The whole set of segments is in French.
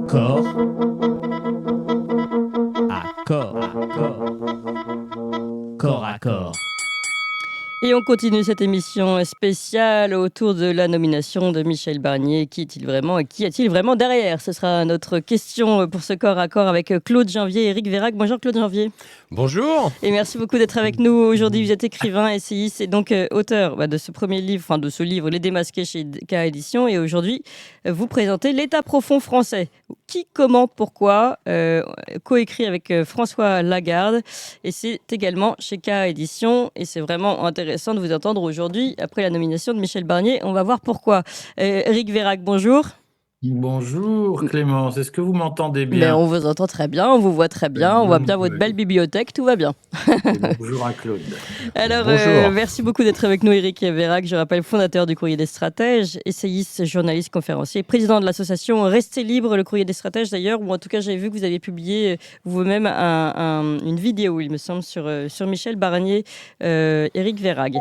Corps à corps à corps. Et on continue cette émission spéciale autour de la nomination de Michel Barnier. Qui est-il vraiment et qui est-il vraiment derrière? Ce sera notre question pour ce corps à corps avec Claude Janvier et Éric Vérac. Bonjour Claude Janvier. Bonjour. Et merci beaucoup d'être avec nous aujourd'hui. Vous êtes écrivain, essayiste et donc auteur de ce premier livre, enfin de ce livre, Les Démasqués chez K Éditions. Et aujourd'hui, vous présentez L'État profond français. Qui, comment, pourquoi, coécrit avec François Lagarde. Et c'est également chez K Éditions. Et c'est vraiment intéressant de vous entendre aujourd'hui après la nomination de Michel Barnier. On va voir pourquoi. Éric Vérac, bonjour. Bonjour Clémence, est-ce que vous m'entendez Mais bien? on vous entend très bien, on vous voit très bien, on voit bien votre belle bibliothèque, tout va bien. Bonjour à Claude. Alors, Bonjour. merci beaucoup d'être avec nous, Éric Vérac. Je rappelle, fondateur du Courrier des Stratèges, essayiste, journaliste, conférencier, président de l'association Restez libre, le Courrier des Stratèges d'ailleurs, ou en tout cas, j'avais vu que vous aviez publié vous-même une vidéo, il me semble, sur Michel Barnier, Éric Vérac.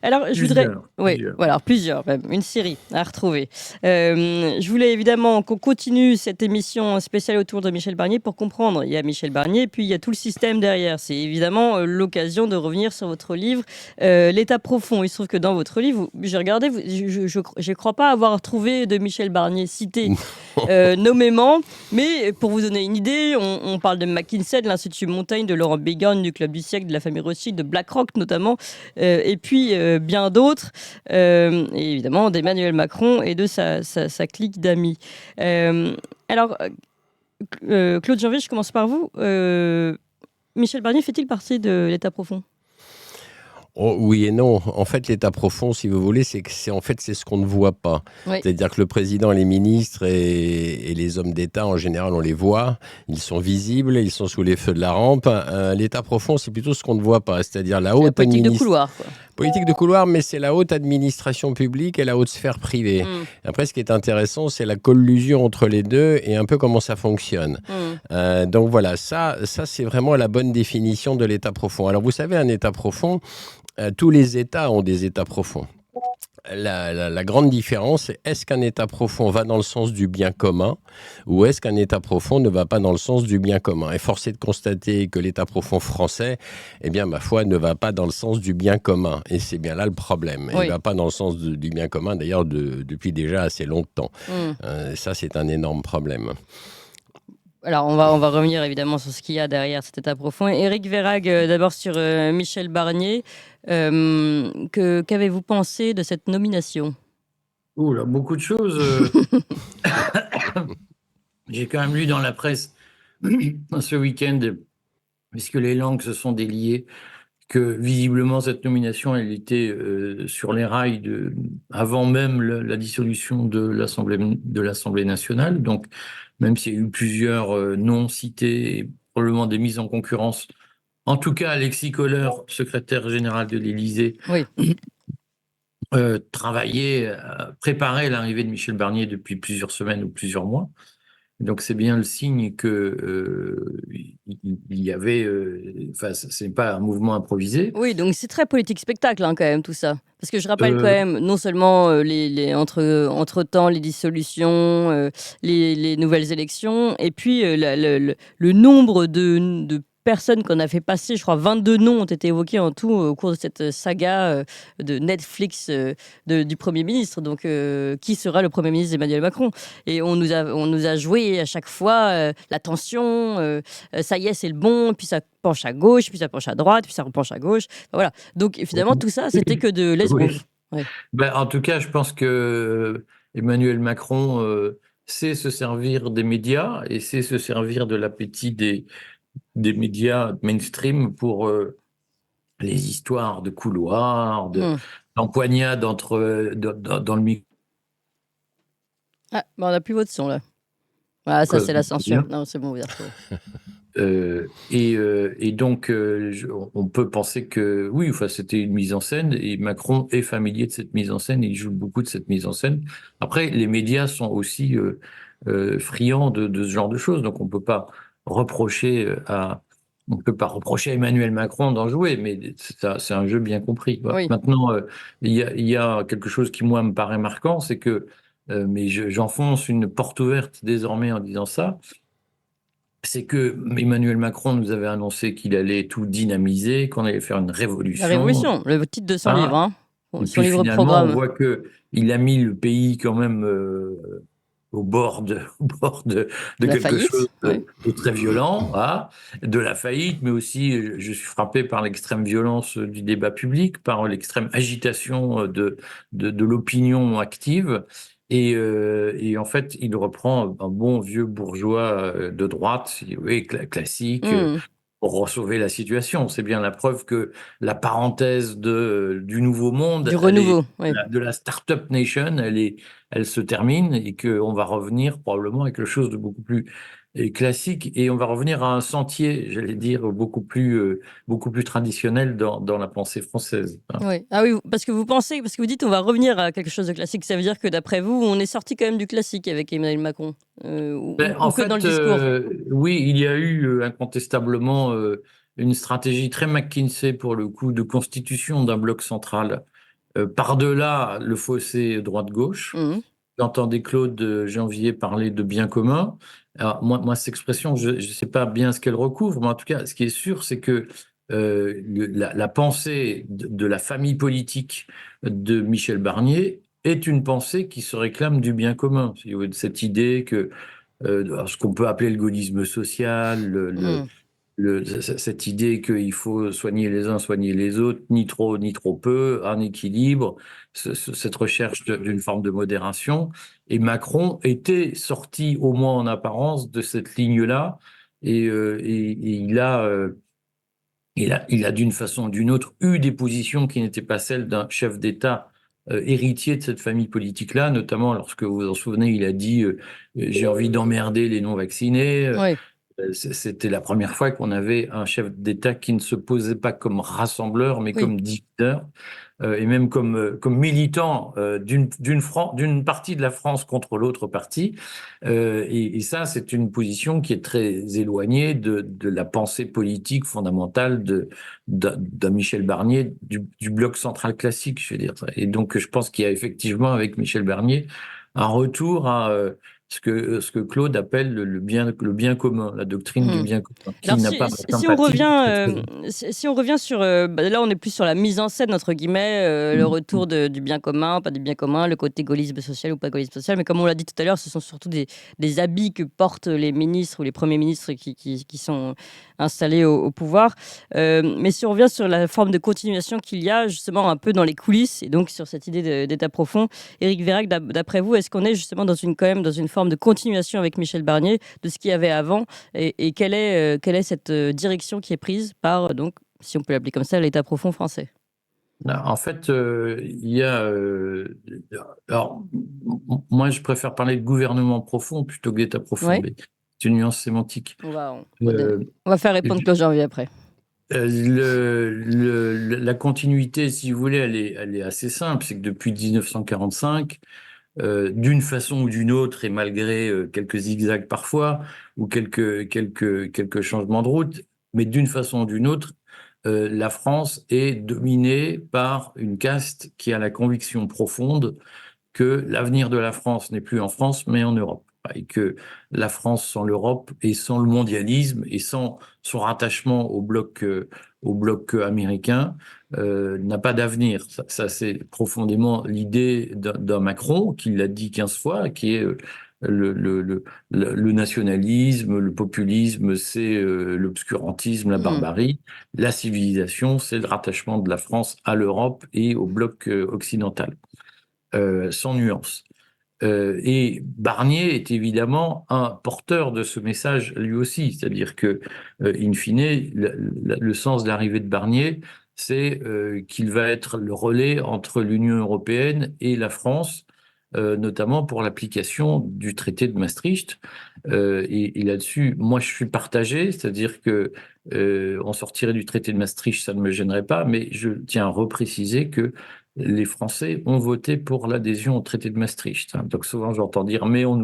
Alors, je voudrais. Oui, voilà, plusieurs, même, une série à retrouver. Je voulais évidemment qu'on continue cette émission spéciale autour de Michel Barnier pour comprendre. Il y a Michel Barnier, puis il y a tout le système derrière. C'est évidemment l'occasion de revenir sur votre livre, L'État profond. Il se trouve que dans votre livre, j'ai regardé, je ne crois pas avoir trouvé de Michel Barnier cité nommément, mais pour vous donner une idée, on parle de McKinsey, de l'Institut Montaigne, de Laurent Bégagne, du Club du siècle, de la famille Rothschild, de BlackRock notamment, et puis bien d'autres, et évidemment d'Emmanuel Macron et de sa clique d'amis. Alors, Claude Janvier, je commence par vous. Michel Barnier fait-il partie de l'État profond ? Oh, oui et non. En fait, l'état profond, si vous voulez, c'est ce qu'on ne voit pas. Oui. C'est-à-dire que le président, les ministres et les hommes d'État, en général, on les voit. Ils sont visibles, ils sont sous les feux de la rampe. L'état profond, c'est plutôt ce qu'on ne voit pas. C'est-à-dire la haute politique de couloir, quoi. Politique de couloir, mais c'est la haute administration publique et la haute sphère privée. Après, ce qui est intéressant, c'est la collusion entre les deux et un peu comment ça fonctionne. Donc voilà, ça c'est vraiment la bonne définition de l'état profond. Alors vous savez, un état profond, tous les États ont des États profonds. La grande différence, c'est est-ce qu'un État profond va dans le sens du bien commun ou est-ce qu'un État profond ne va pas dans le sens du bien commun? Et force est de constater que l'État profond français, eh bien, ma foi, ne va pas dans le sens du bien commun. Et c'est bien là le problème. Il ne va pas dans le sens du bien commun, d'ailleurs, depuis déjà assez longtemps. Ça, c'est un énorme problème. Alors, on va revenir évidemment sur ce qu'il y a derrière cet état profond. Éric Vérac, d'abord sur Michel Barnier. Qu'avez-vous pensé de cette nomination ? Ouh là, beaucoup de choses. J'ai quand même lu dans la presse ce week-end, puisque les langues se sont déliées, que visiblement cette nomination, elle était sur les rails avant même la dissolution de l'Assemblée nationale. Donc, même s'il y a eu plusieurs noms cités et probablement des mises en concurrence, en tout cas Alexis Kohler, secrétaire général de l'Élysée, travaillait, préparait l'arrivée de Michel Barnier depuis plusieurs semaines ou plusieurs mois. Donc c'est bien le signe que il y avait, c'est pas un mouvement improvisé. Oui, donc c'est très politique spectacle quand même tout ça. Parce que je rappelle quand même non seulement entre-temps les dissolutions, les nouvelles élections, et puis le nombre de personnes qu'on a fait passer, je crois 22 noms ont été évoqués en tout au cours de cette saga de Netflix du Premier ministre. Donc, qui sera le Premier ministre d'Emmanuel Macron? Et on nous a joué à chaque fois la tension, ça y est, c'est le bon, puis ça penche à gauche, puis ça penche à droite, puis ça repenche à gauche. Voilà. Donc, finalement, tout ça, c'était que de l'esbrouf. Oui. En tout cas, je pense que Emmanuel Macron sait se servir des médias et sait se servir de l'appétit des médias mainstream pour les histoires de couloirs, d'empoignades dans le micro. Ah, on n'a plus votre son là. Ah, ça c'est la censure. Non, c'est bon, vous y retrouvez. Et donc, on peut penser que oui, c'était une mise en scène et Macron est familier de cette mise en scène et il joue beaucoup de cette mise en scène. Après, les médias sont aussi friands de ce genre de choses, donc on peut pas reprocher à Emmanuel Macron d'en jouer, mais c'est un jeu bien compris. Oui. Maintenant, il y a quelque chose qui, moi, me paraît marquant, c'est que mais j'enfonce une porte ouverte désormais en disant ça, c'est que Emmanuel Macron nous avait annoncé qu'il allait tout dynamiser, qu'on allait faire une La révolution. révolution, le titre de son Ah. livre, hein. Et Son puis livre finalement, on programme. voit qu'il a mis le pays quand même au bord de La quelque faillite, chose ouais. de très violent, hein, de la faillite, mais aussi je suis frappé par l'extrême violence du débat public, par l'extrême agitation de l'opinion active. Et en fait, il reprend un bon vieux bourgeois de droite, si vous voulez, classique, Mmh. pour sauver la situation. C'est bien la preuve que la parenthèse du nouveau monde, Du renouveau, oui. de la Startup Nation, elle se termine et qu'on va revenir probablement à quelque chose de beaucoup plus classique, et on va revenir à un sentier, j'allais dire, beaucoup plus traditionnel dans la pensée française, hein. Oui. Ah oui, parce que vous dites on va revenir à quelque chose de classique, ça veut dire que d'après vous, on est sorti quand même du classique avec Emmanuel Macron, En ou que dans le fait, discours? oui, il y a eu incontestablement une stratégie très McKinsey pour le coup de constitution d'un bloc central par-delà le fossé droite-gauche. Mmh. J'entendais Claude Janvier parler de bien commun. Alors moi cette expression, je ne sais pas bien ce qu'elle recouvre, mais en tout cas, ce qui est sûr, c'est que la pensée de la famille politique de Michel Barnier est une pensée qui se réclame du bien commun. Si vous voulez, de cette idée que ce qu'on peut appeler le gaullisme social, Mmh. cette idée qu'il faut soigner les uns, soigner les autres, ni trop peu, un équilibre, cette recherche d'une forme de modération. Et Macron était sorti, au moins en apparence, de cette ligne-là, et il a d'une façon ou d'une autre eu des positions qui n'étaient pas celles d'un chef d'État héritier de cette famille politique-là, notamment lorsque vous vous en souvenez, il a dit j'ai envie d'emmerder les non-vaccinés. Oui. C'était la première fois qu'on avait un chef d'État qui ne se posait pas comme rassembleur, mais Oui. comme diviseur, et même comme militant d'une partie de la France contre l'autre partie. Et ça, c'est une position qui est très éloignée de la pensée politique fondamentale d'un Michel Barnier, du bloc central classique, je veux dire. Et donc, je pense qu'il y a effectivement, avec Michel Barnier, un retour à ce que Claude appelle le bien commun, la doctrine du Mmh. bien commun, qui Alors n'a si, pas si- de si on sympathie. revient, si on revient sur, là on est plus sur la mise en scène entre guillemets, le retour du bien commun, pas du bien commun, le côté gaullisme social ou pas gaullisme social, mais comme on l'a dit tout à l'heure, ce sont surtout des habits que portent les ministres ou les premiers ministres qui sont installés au pouvoir. Mais si on revient sur la forme de continuation qu'il y a justement un peu dans les coulisses, et donc sur cette idée d'état profond, Éric Vérac, d'après vous, est-ce qu'on est justement quand même dans une forme de continuation avec Michel Barnier de ce qu'il y avait avant, et quelle est cette direction qui est prise par, donc, si on peut l'appeler comme ça, l'État profond français? En fait, il y a. Alors, moi, je préfère parler de gouvernement profond plutôt que d'État profond, Ouais. mais c'est une nuance sémantique. On Euh, va faire répondre Claude Janvier après. la continuité, si vous voulez, elle est assez simple. C'est que depuis 1945, d'une façon ou d'une autre, et malgré quelques zigzags parfois, ou quelques changements de route, mais d'une façon ou d'une autre, la France est dominée par une caste qui a la conviction profonde que l'avenir de la France n'est plus en France, mais en Europe. Et que la France sans l'Europe et sans le mondialisme et sans son rattachement au bloc américain n'a pas d'avenir. Ça c'est profondément l'idée d'un Macron qui l'a dit 15 fois, qui est le nationalisme, le populisme, c'est l'obscurantisme, la barbarie. La civilisation, c'est le rattachement de la France à l'Europe et au bloc occidental. Sans nuance. Et Barnier est évidemment un porteur de ce message lui aussi, c'est-à-dire que, in fine, le sens de l'arrivée de Barnier, c'est qu'il va être le relais entre l'Union européenne et la France, notamment pour l'application du traité de Maastricht. Et là-dessus, moi, je suis partagé, c'est-à-dire que on sortirait du traité de Maastricht, ça ne me gênerait pas, mais je tiens à repréciser que les Français ont voté pour l'adhésion au traité de Maastricht. Donc souvent j'entends dire mais on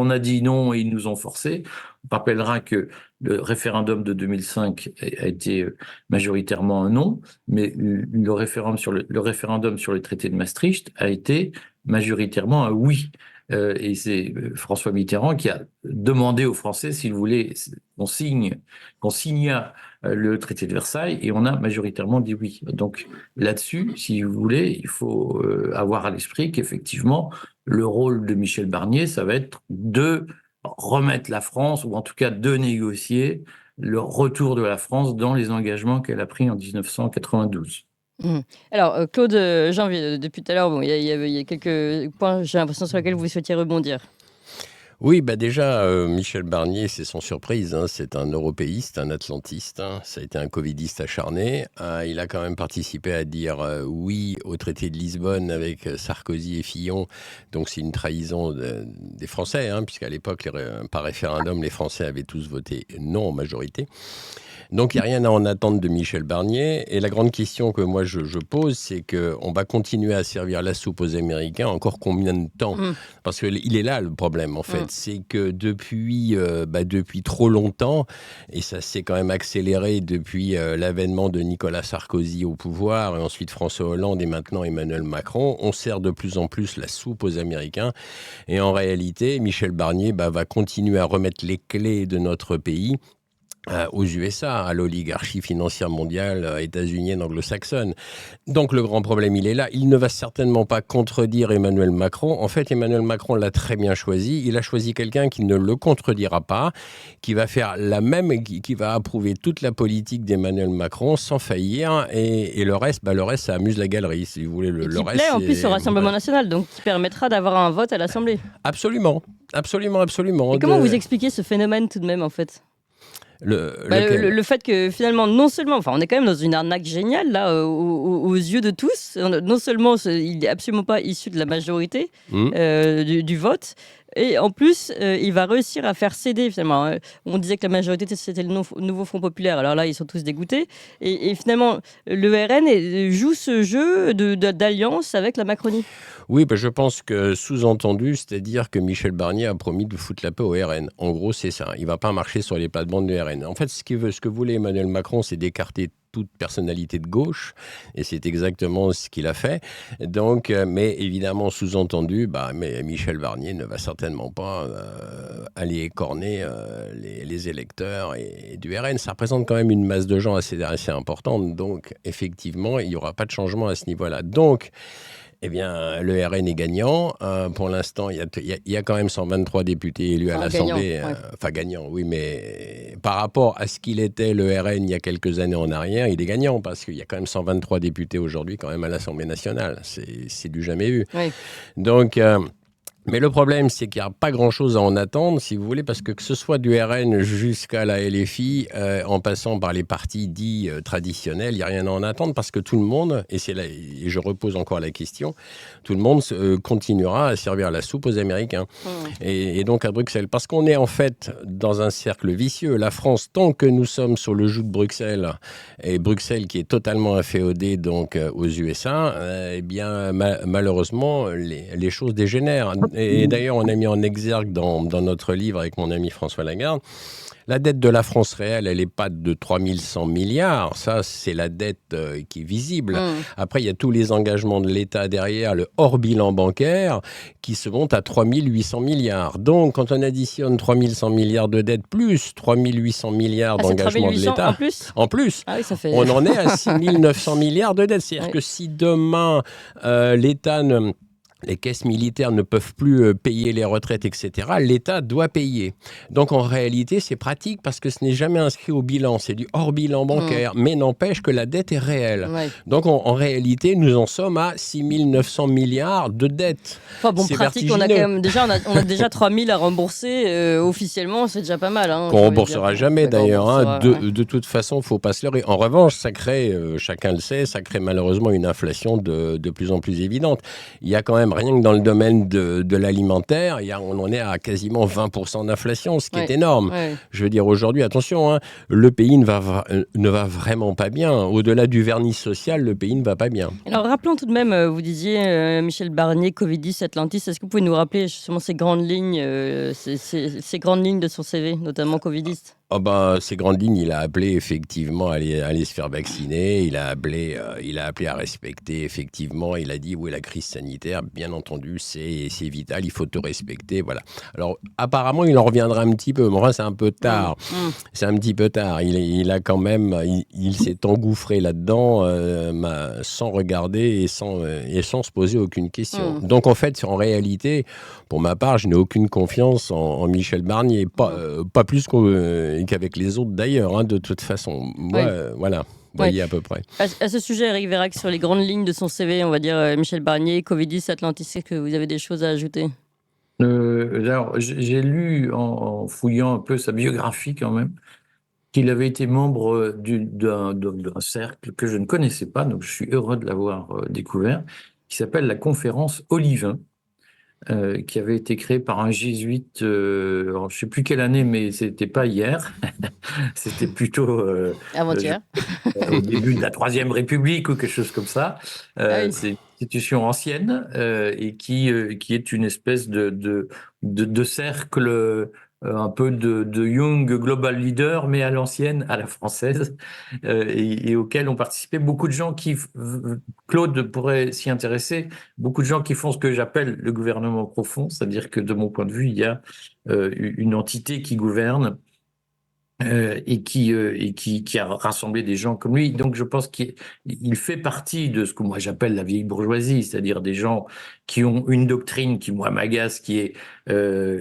a dit non et ils nous ont forcé. On rappellera que le référendum de 2005 a été majoritairement un non, mais le référendum sur le traité de Maastricht a été majoritairement un oui. et c'est François Mitterrand qui a demandé aux Français s'ils voulaient qu'on signât le traité de Versailles, et on a majoritairement dit oui. Donc là-dessus, si vous voulez, il faut avoir à l'esprit qu'effectivement, le rôle de Michel Barnier, ça va être de remettre la France, ou en tout cas de négocier le retour de la France dans les engagements qu'elle a pris en 1992. Alors, Claude Janvier, depuis tout à l'heure, bon, il y a quelques points, j'ai l'impression, sur lesquels vous souhaitiez rebondir. Oui, déjà, Michel Barnier, c'est sans surprise, hein, c'est un européiste, un atlantiste, hein, ça a été un covidiste acharné. Il a quand même participé à dire oui au traité de Lisbonne avec Sarkozy et Fillon, donc c'est une trahison des Français, hein, puisqu'à l'époque, par référendum, les Français avaient tous voté non en majorité. Donc, il n'y a rien à en attendre de Michel Barnier. Et la grande question que moi, je pose, c'est qu'on va continuer à servir la soupe aux Américains encore combien de temps ? Parce qu'il est là, le problème, en fait. C'est que depuis trop longtemps, et ça s'est quand même accéléré depuis l'avènement de Nicolas Sarkozy au pouvoir, et ensuite François Hollande et maintenant Emmanuel Macron, on sert de plus en plus la soupe aux Américains. Et en réalité, Michel Barnier va continuer à remettre les clés de notre pays aux USA, à l'oligarchie financière mondiale états-unienne anglo-saxonne. Donc le grand problème, il est là. Il ne va certainement pas contredire Emmanuel Macron. En fait, Emmanuel Macron l'a très bien choisi. Il a choisi quelqu'un qui ne le contredira pas, qui va faire la même, qui va approuver toute la politique d'Emmanuel Macron sans faillir. Et le reste, ça amuse la galerie, si vous voulez. Le reste, plaît en plus au Rassemblement national, donc qui permettra d'avoir un vote à l'Assemblée. Absolument. Et comment vous expliquez ce phénomène tout de même, en fait ? Le fait que finalement, non seulement, on est quand même dans une arnaque géniale là, aux yeux de tous. Non seulement il n'est absolument pas issu de la majorité du vote, et en plus, il va réussir à faire céder finalement. On disait que la majorité c'était le nouveau Front populaire. Alors là, ils sont tous dégoûtés. Et finalement, le RN joue ce jeu d'alliance avec la Macronie. Oui, je pense que sous-entendu, c'est-à-dire que Michel Barnier a promis de foutre la paix au RN. En gros, c'est ça. Il ne va pas marcher sur les plates-bandes du RN. En fait, ce que voulait Emmanuel Macron, c'est d'écarter toute personnalité de gauche, et c'est exactement ce qu'il a fait. Donc, mais évidemment, sous-entendu, mais Michel Barnier ne va certainement pas aller écorner les électeurs et du RN. Ça représente quand même une masse de gens assez importante, donc effectivement, il n'y aura pas de changement à ce niveau-là. Donc, eh bien, le RN est gagnant. Pour l'instant, il y a quand même 123 députés élus à l'Assemblée. Gagnant, oui, mais par rapport à ce qu'il était, le RN, il y a quelques années en arrière, il est gagnant parce qu'il y a quand même 123 députés aujourd'hui quand même à l'Assemblée nationale. C'est du jamais vu. Oui. Donc... mais le problème, c'est qu'il n'y a pas grand-chose à en attendre, si vous voulez, parce que ce soit du RN jusqu'à la LFI, en passant par les partis dits traditionnels, il n'y a rien à en attendre, parce que tout le monde, et je repose encore la question, tout le monde continuera à servir la soupe aux Américains. Et donc à Bruxelles, parce qu'on est en fait dans un cercle vicieux. La France, tant que nous sommes sur le joug de Bruxelles, et Bruxelles qui est totalement inféodée donc aux USA, malheureusement, les choses dégénèrent. Et d'ailleurs, on a mis en exergue dans notre livre avec mon ami François Lagarde, la dette de la France réelle, elle n'est pas de 3100 milliards. Ça, c'est la dette qui est visible. Après, il y a tous les engagements de l'État derrière, le hors-bilan bancaire, qui se monte à 3800 milliards. Donc, quand on additionne 3100 milliards de dette plus 3800 milliards d'engagements de l'État... En plus ah oui, ça fait... on en est à 6900 milliards de dette. C'est-à-dire que si demain, l'État les caisses militaires ne peuvent plus payer les retraites, etc., l'État doit payer. Donc, en réalité, c'est pratique parce que ce n'est jamais inscrit au bilan. C'est du hors-bilan bancaire. Mais n'empêche que la dette est réelle. Ouais. Donc, en réalité, nous en sommes à 6 900 milliards de dettes. C'est pratique, on a quand même on a déjà 3 000 à rembourser. Officiellement, c'est déjà pas mal. Qu'on ne remboursera jamais, d'ailleurs. De toute façon, il ne faut pas se leurrer. En revanche, ça crée, chacun le sait, ça crée malheureusement une inflation de plus en plus évidente. Il y a quand même rien que dans le domaine de l'alimentaire, on en est à quasiment 20% d'inflation, ce qui est énorme. Ouais. Je veux dire, aujourd'hui, attention, le pays ne va vraiment pas bien. Au-delà du vernis social, le pays ne va pas bien. Alors, rappelons tout de même, vous disiez, Michel Barnier, Covidis, Atlantis, est-ce que vous pouvez nous rappeler justement ces grandes lignes de son CV, notamment Covidis ? Oh ben, ces grandes lignes, il a appelé effectivement à aller se faire vacciner. Il a appelé à respecter effectivement. Il a dit oui, la crise sanitaire, bien entendu, c'est vital. Il faut te respecter. Voilà. Alors apparemment, il en reviendra un petit peu. Mais enfin, c'est un peu tard. C'est un petit peu tard. Il a quand même, il s'est engouffré là-dedans sans regarder et sans se poser aucune question. Donc en fait, en réalité, pour ma part, je n'ai aucune confiance en Michel Barnier. Pas plus qu'avec les autres d'ailleurs, hein, de toute façon. Moi, voilà, vous voyez à peu près. À ce sujet, Éric Vérac, sur les grandes lignes de son CV, on va dire Michel Barnier, Covidis, Atlantis, est-ce que vous avez des choses à ajouter ? Alors, j'ai lu en fouillant un peu sa biographie quand même, qu'il avait été membre d'un cercle que je ne connaissais pas, donc je suis heureux de l'avoir découvert, qui s'appelle la Conférence Olivain. Qui avait été créé par un jésuite, je ne sais plus quelle année, mais c'était pas hier, c'était plutôt avant-hier, au début de la Troisième République ou quelque chose comme ça. C'est une institution ancienne et qui est une espèce de cercle un peu de Young Global Leader, mais à l'ancienne, à la française, et auquel ont participé beaucoup de gens qui, Claude pourrait s'y intéresser, beaucoup de gens qui font ce que j'appelle le gouvernement profond, c'est-à-dire que de mon point de vue, il y a une entité qui gouverne et qui a rassemblé des gens comme lui. Donc je pense qu'il fait partie de ce que moi j'appelle la vieille bourgeoisie, c'est-à-dire des gens qui ont une doctrine qui moi m'agace, qui est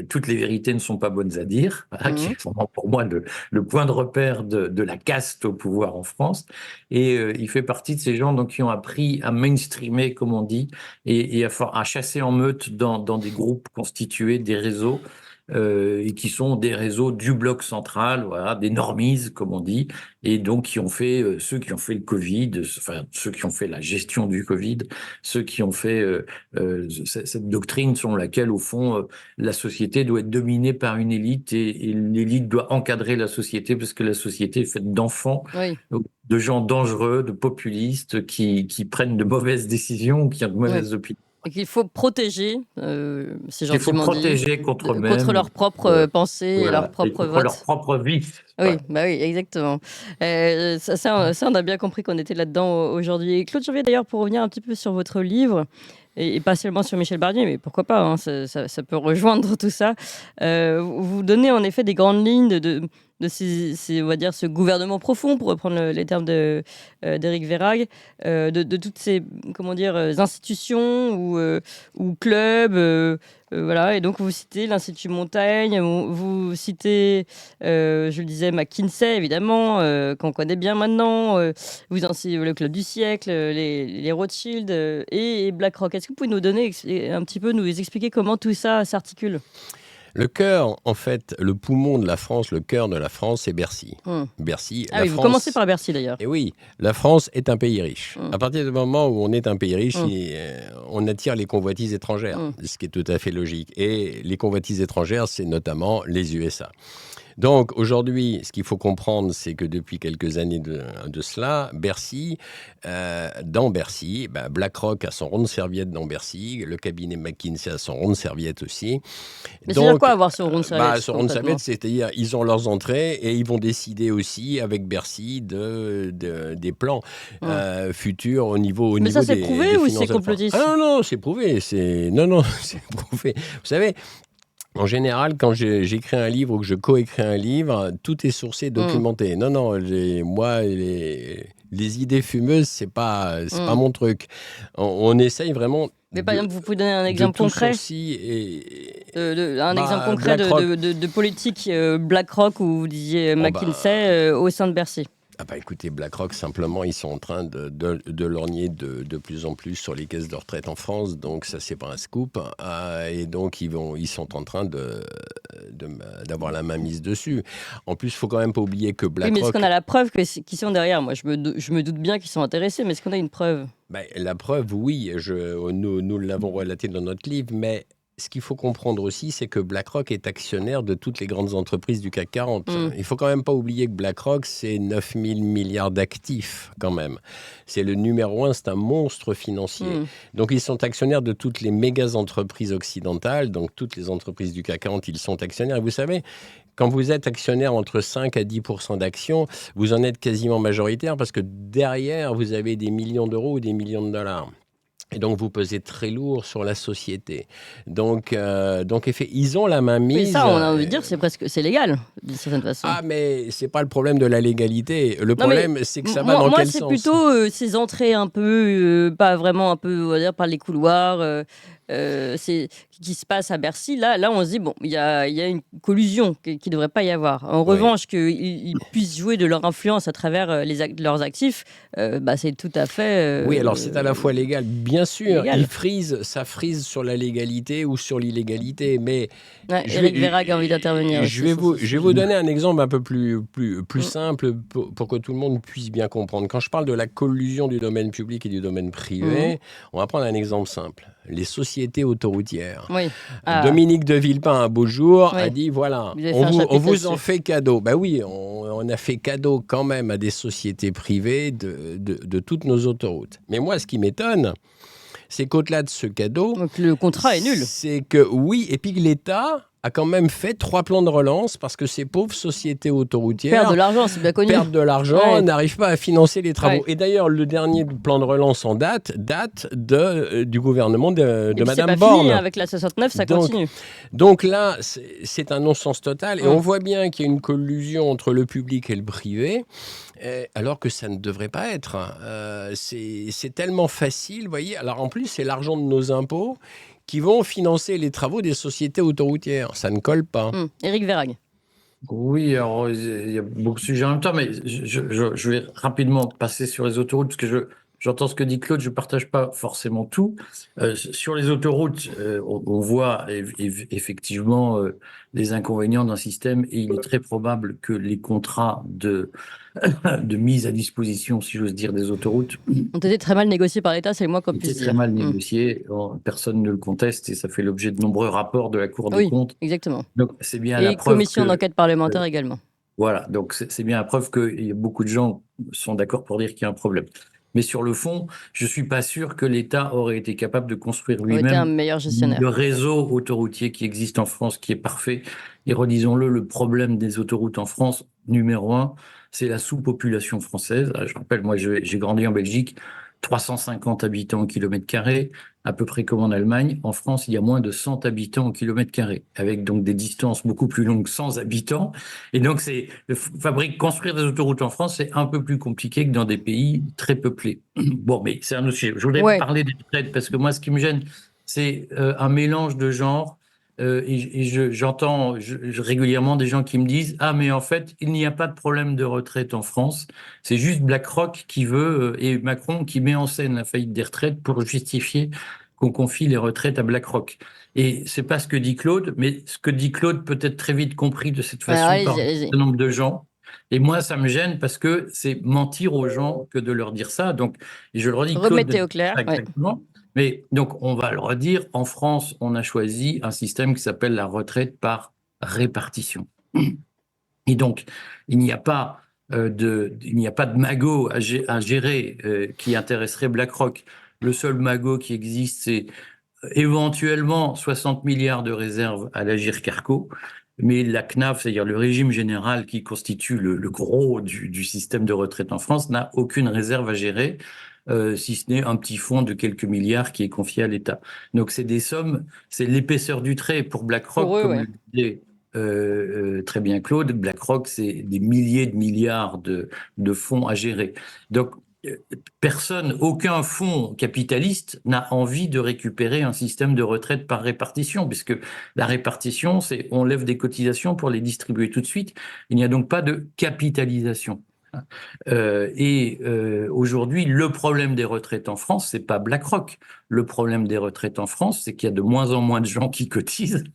toutes les vérités ne sont pas bonnes à dire, voilà, qui est vraiment pour moi le point de repère de la caste au pouvoir en France. Et il fait partie de ces gens donc qui ont appris à mainstreamer, comme on dit, et à chasser en meute dans des groupes constitués, des réseaux. Et qui sont des réseaux du bloc central, voilà, des normies, comme on dit, et donc qui ont fait, ceux qui ont fait le Covid, enfin, ceux qui ont fait la gestion du Covid, ceux qui ont fait cette doctrine selon laquelle, au fond, la société doit être dominée par une élite et l'élite doit encadrer la société parce que la société est faite d'enfants, de gens dangereux, de populistes qui prennent de mauvaises décisions, qui ont de mauvaises opinions. Et qu'il faut protéger, c'est gentiment dit, il faut protéger contre eux-mêmes, contre leurs propres pensées et leurs propres votes. Leur propre vie. Oui, bah oui, exactement. Ça, on a bien compris qu'on était là-dedans aujourd'hui. Et Claude Janvier, d'ailleurs, pour revenir un petit peu sur votre livre, et pas seulement sur Michel Barnier, mais pourquoi pas, hein, ça peut rejoindre tout ça. Vous donnez en effet des grandes lignes de on va dire, ce gouvernement profond, pour reprendre les termes d'Éric Vérac, de toutes ces, comment dire, institutions ou clubs, voilà. Et donc vous citez l'Institut Montaigne, vous citez, je le disais, McKinsey évidemment, qu'on connaît bien maintenant, vous en citez le Club du siècle, les Rothschild et BlackRock. Est-ce que vous pouvez nous donner un petit peu, nous expliquer comment tout ça s'articule ? Le cœur, en fait, le poumon de la France, le cœur de la France, c'est Bercy. Bercy. Ah oui, vous commencez par Bercy d'ailleurs. Et oui, la France est un pays riche. À partir du moment où on est un pays riche, on attire les convoitises étrangères, ce qui est tout à fait logique. Et les convoitises étrangères, c'est notamment les USA. Donc aujourd'hui, ce qu'il faut comprendre, c'est que depuis quelques années de cela, Bercy, dans Bercy, BlackRock a son rond de serviette dans Bercy, le cabinet McKinsey a son rond de serviette aussi. Mais c'est quoi avoir ce rond de serviette ? Ce rond de serviette, c'est-à-dire ils ont leurs entrées et ils vont décider aussi avec Bercy des plans futurs au niveau Mais ça, c'est prouvé ou c'est complotiste ? Ah non, c'est prouvé. C'est prouvé. Vous savez, en général, quand j'écris un livre ou que je coécris un livre, tout est sourcé, documenté. Non, moi, les idées fumeuses, c'est pas mon truc. On essaye vraiment. Mais par exemple, vous pouvez donner un exemple concret exemple concret de politique BlackRock ou vous disiez McKinsey au sein de Bercy. Écoutez, BlackRock, simplement, ils sont en train de lorgner de plus en plus sur les caisses de retraite en France. Donc, ça, c'est pas un scoop. Et donc, ils sont en train d'avoir la main mise dessus. En plus, il faut quand même pas oublier que BlackRock... Oui, mais est-ce qu'on a la preuve qu'ils sont derrière ? Moi, je me doute bien qu'ils sont intéressés, mais est-ce qu'on a une preuve ? La preuve, oui. Nous l'avons relaté dans notre livre, mais... Ce qu'il faut comprendre aussi, c'est que BlackRock est actionnaire de toutes les grandes entreprises du CAC 40. Il faut quand même pas oublier que BlackRock, c'est 9 000 milliards d'actifs quand même. C'est le numéro 1, c'est un monstre financier. Donc, ils sont actionnaires de toutes les méga entreprises occidentales. Donc, toutes les entreprises du CAC 40, ils sont actionnaires. Et vous savez, quand vous êtes actionnaire entre 5 à 10% d'actions, vous en êtes quasiment majoritaire parce que derrière, vous avez des millions d'euros ou des millions de dollars. Et donc, vous pesez très lourd sur la société. Donc ils ont la main mise. Mais ça, on a envie de dire, c'est légal, d'une certaine façon. Ah, mais c'est pas le problème de la légalité. Le problème, c'est que ça va dans quel sens ? Moi, c'est plutôt ces entrées un peu, pas vraiment un peu, on va dire, par les couloirs, qui se passe à Bercy. Là, on se dit, bon, il y a une collusion qui ne devrait pas y avoir. En revanche, qu'ils puissent jouer de leur influence à travers leurs actifs, c'est tout à fait... oui, alors c'est à la fois légal, bien sûr. Légal. Ça frise sur la légalité ou sur l'illégalité, mais... Éric Vérac a envie d'intervenir. Je vais vous donner un exemple un peu plus simple pour que tout le monde puisse bien comprendre. Quand je parle de la collusion du domaine public et du domaine privé, on va prendre un exemple simple. Les sociétés autoroutières. Oui. Dominique de Villepin, un beau jour, a dit, voilà, on vous en fait cadeau. Ben oui, on a fait cadeau quand même à des sociétés privées de toutes nos autoroutes. Mais moi, ce qui m'étonne, c'est qu'au-delà de ce cadeau... Donc le contrat est nul. C'est que oui, et puis que l'État a quand même fait 3 plans de relance parce que ces pauvres sociétés autoroutières perdent de l'argent, c'est bien connu. Perdent de l'argent, n'arrivent pas à financer les travaux. Ouais. Et d'ailleurs, le dernier plan de relance en date du gouvernement de Madame Borne. Fini, avec la 69, ça continue. Donc là, c'est un non-sens total. Et on voit bien qu'il y a une collusion entre le public et le privé, alors que ça ne devrait pas être. C'est tellement facile, vous voyez. Alors en plus, c'est l'argent de nos impôts qui vont financer les travaux des sociétés autoroutières. Ça ne colle pas. Éric Vérac. Oui, alors il y a beaucoup de sujets en même temps, mais je vais rapidement passer sur les autoroutes, parce que j'entends ce que dit Claude, je ne partage pas forcément tout. Sur les autoroutes, on voit effectivement les inconvénients d'un système, et il est très probable que les contrats de mise à disposition, si j'ose dire, des autoroutes ont été très mal négociés par l'État, c'est le moins qu'on puisse dire. Très mal négociés, personne ne le conteste, et ça fait l'objet de nombreux rapports de la Cour des comptes. Exactement. Donc c'est bien et la preuve commission d'enquête parlementaire également. Voilà, donc c'est bien la preuve que beaucoup de gens sont d'accord pour dire qu'il y a un problème. Mais sur le fond, je ne suis pas sûr que l'État aurait été capable de construire lui-même un meilleur gestionnaire. le réseau autoroutier qui existe en France, qui est parfait. Et redisons-le, le problème des autoroutes en France, numéro 1, c'est la sous-population française. Je rappelle, moi, j'ai grandi en Belgique, 350 habitants au kilomètre carré, à peu près comme en Allemagne. En France, il y a moins de 100 habitants au kilomètre carré, avec donc des distances beaucoup plus longues sans habitants. Et donc, construire des autoroutes en France, c'est un peu plus compliqué que dans des pays très peuplés. Bon, mais c'est un autre sujet. Je voudrais parler des retraites, parce que moi, ce qui me gêne, c'est un mélange de genres. Et j'entends régulièrement des gens qui me disent « Ah, mais en fait, il n'y a pas de problème de retraite en France. C'est juste BlackRock qui veut, et Macron qui met en scène la faillite des retraites pour justifier qu'on confie les retraites à BlackRock. » Et c'est pas ce que dit Claude, mais ce que dit Claude peut être très vite compris de cette façon par un certain nombre de gens. Et moi, ça me gêne parce que c'est mentir aux gens que de leur dire ça. Donc, et je le redis, remettez au clair. Exactement. Ouais. Mais donc, on va le redire, en France, on a choisi un système qui s'appelle la retraite par répartition. Et donc, il n'y a pas de magot à gérer qui intéresserait BlackRock. Le seul magot qui existe, c'est éventuellement 60 milliards de réserves à l'Agirc Arrco. Mais la CNAF, c'est-à-dire le régime général qui constitue le gros du système de retraite en France, n'a aucune réserve à gérer. Si ce n'est un petit fonds de quelques milliards qui est confié à l'État. Donc c'est des sommes, c'est l'épaisseur du trait pour BlackRock, comme le disait très bien Claude. BlackRock, c'est des milliers de milliards de fonds à gérer. Donc aucun fonds capitaliste n'a envie de récupérer un système de retraite par répartition, puisque la répartition, c'est on lève des cotisations pour les distribuer tout de suite. Il n'y a donc pas de capitalisation. Aujourd'hui, le problème des retraites en France, c'est pas BlackRock. Le problème des retraites en France, c'est qu'il y a de moins en moins de gens qui cotisent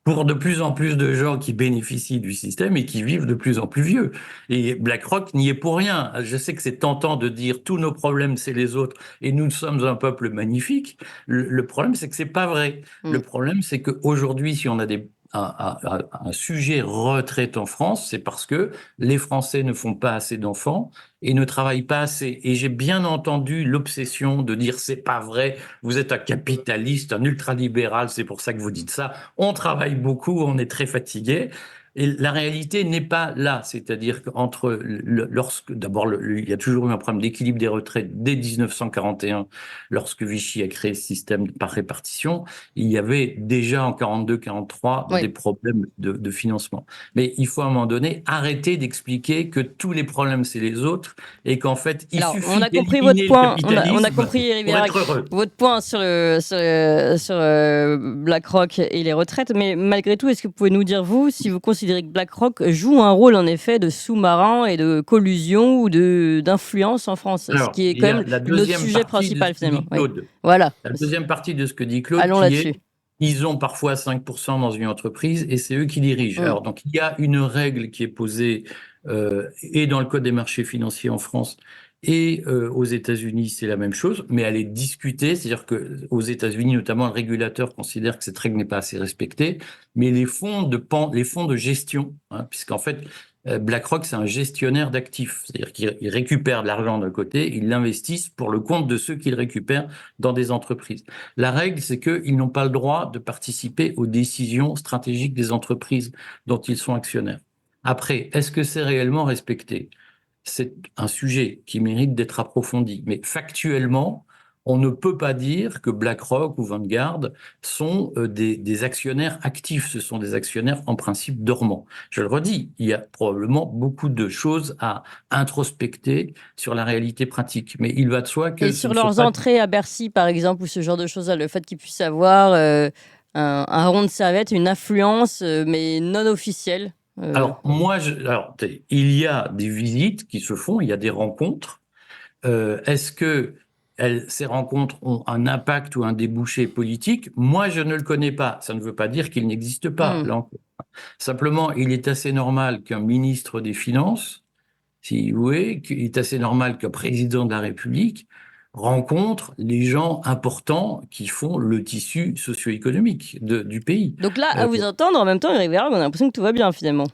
pour de plus en plus de gens qui bénéficient du système et qui vivent de plus en plus vieux. Et BlackRock n'y est pour rien. Je sais que c'est tentant de dire tous nos problèmes, c'est les autres et nous sommes un peuple magnifique. Le problème, c'est que c'est pas vrai. Le problème, c'est qu'aujourd'hui, si on a un sujet retraite en France, c'est parce que les Français ne font pas assez d'enfants et ne travaillent pas assez. Et j'ai bien entendu l'obsession de dire c'est pas vrai, vous êtes un capitaliste, un ultralibéral, c'est pour ça que vous dites ça. On travaille beaucoup, on est très fatigué. Et la réalité n'est pas là, c'est-à-dire qu'entre il y a toujours eu un problème d'équilibre des retraites dès 1941, lorsque Vichy a créé le système par répartition, il y avait déjà en 42-43 Oui. des problèmes de financement. Mais il faut à un moment donné arrêter d'expliquer que tous les problèmes c'est les autres et qu'en fait il Alors, suffit on a compris d'éliminer votre point. le On a capitalisme compris, Éric pour Vérac, être heureux. votre point sur BlackRock et les retraites. Mais malgré tout, est-ce que vous pouvez nous dire, vous, si vous considérez que BlackRock joue un rôle, en effet, de sous-marin et de collusion ou d'influence en France, ce Alors, qui est il y quand a même la notre deuxième sujet partie de principal, ce que dit finalement. Oui. Claude. Voilà. La deuxième partie de ce que dit Claude, Allons qui là-dessus. est, ils ont parfois 5% dans une entreprise et c'est eux qui dirigent. Alors, donc, il y a une règle qui est posée et dans le Code des marchés financiers en France et aux États-Unis, c'est la même chose, mais elle est discutée. C'est-à-dire qu'aux États-Unis, notamment, le régulateur considère que cette règle n'est pas assez respectée. Mais les fonds de gestion, hein, puisqu'en fait, BlackRock, c'est un gestionnaire d'actifs. C'est-à-dire qu'il récupère de l'argent d'un côté, ils l'investissent pour le compte de ceux qu'ils récupèrent dans des entreprises. La règle, c'est qu'ils n'ont pas le droit de participer aux décisions stratégiques des entreprises dont ils sont actionnaires. Après, est-ce que c'est réellement respecté? C'est un sujet qui mérite d'être approfondi. Mais factuellement, on ne peut pas dire que BlackRock ou Vanguard sont des actionnaires actifs. Ce sont des actionnaires en principe dormants. Je le redis, il y a probablement beaucoup de choses à introspecter sur la réalité pratique. Mais il va de soi que... Et sur leurs entrées à Bercy, par exemple, ou ce genre de choses-là, le fait qu'ils puissent avoir un rond de serviette, une influence, mais non officielle. Alors, il y a des visites qui se font, il y a des rencontres. Est-ce que ces rencontres ont un impact ou un débouché politique? Moi, je ne le connais pas. Ça ne veut pas dire qu'il n'existe pas. Là encore. Simplement, il est assez normal qu'un ministre des Finances, si vous voulez, qu'il est assez normal qu'un président de la République rencontre les gens importants qui font le tissu socio-économique du pays. Donc là, à vous entendre, en même temps, Éric Vérac, on a l'impression que tout va bien, finalement.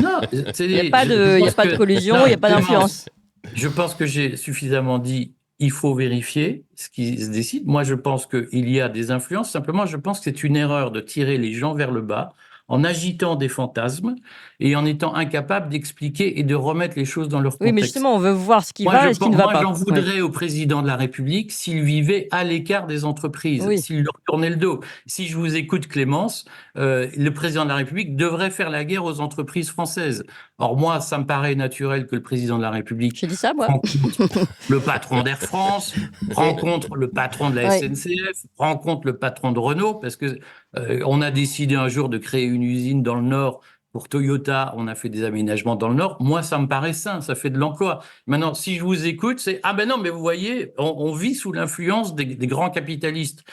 Non, il n'y a pas de collusion, il n'y a pas d'influence. Je pense que j'ai suffisamment dit, il faut vérifier ce qui se décide. Moi, je pense qu'il y a des influences. Simplement, je pense que c'est une erreur de tirer les gens vers le bas en agitant des fantasmes et en étant incapable d'expliquer et de remettre les choses dans leur contexte. Oui, mais justement, on veut voir ce qui va et ce qui ne va pas. Moi, j'en voudrais au président de la République s'il vivait à l'écart des entreprises, s'il leur tournait le dos. Si je vous écoute, Clémence, le président de la République devrait faire la guerre aux entreprises françaises. Or, moi, ça me paraît naturel que le président de la République rencontre le patron d'Air France, rencontre le patron de la SNCF, rencontre le patron de Renault, parce que on a décidé un jour de créer une usine dans le Nord pour Toyota, on a fait des aménagements dans le Nord. Moi, ça me paraît sain, ça fait de l'emploi. Maintenant, si je vous écoute, c'est « Ah ben non, mais vous voyez, on vit sous l'influence des grands capitalistes ».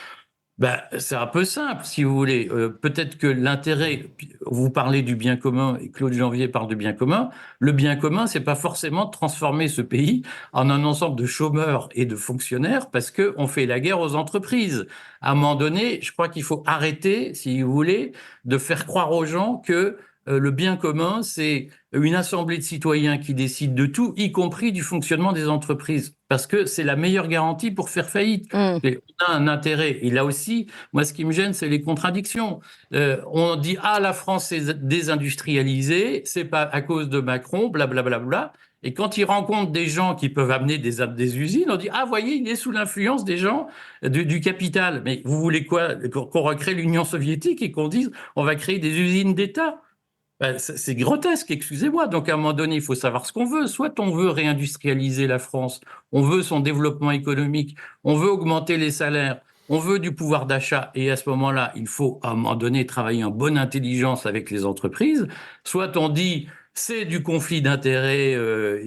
Ben, c'est un peu simple, si vous voulez. Peut-être que l'intérêt, vous parlez du bien commun, et Claude Janvier parle du bien commun. Le bien commun, c'est pas forcément de transformer ce pays en un ensemble de chômeurs et de fonctionnaires parce qu'on fait la guerre aux entreprises. À un moment donné, je crois qu'il faut arrêter, si vous voulez, de faire croire aux gens que le bien commun, c'est une assemblée de citoyens qui décide de tout, y compris du fonctionnement des entreprises, parce que c'est la meilleure garantie pour faire faillite. Et on a un intérêt. Et là aussi, moi, ce qui me gêne, c'est les contradictions. On dit « Ah, la France est désindustrialisée, c'est pas à cause de Macron, blablabla. Bla, bla, bla. » Et quand ils rencontrent des gens qui peuvent amener des usines, on dit « Ah, voyez, il est sous l'influence des gens du capital. » Mais vous voulez quoi? Qu'on recrée l'Union soviétique et qu'on dise « On va créer des usines d'État ?» C'est grotesque, excusez-moi. Donc, à un moment donné, il faut savoir ce qu'on veut. Soit on veut réindustrialiser la France, on veut son développement économique, on veut augmenter les salaires, on veut du pouvoir d'achat. Et à ce moment-là, il faut, à un moment donné, travailler en bonne intelligence avec les entreprises. Soit on dit... c'est du conflit d'intérêts,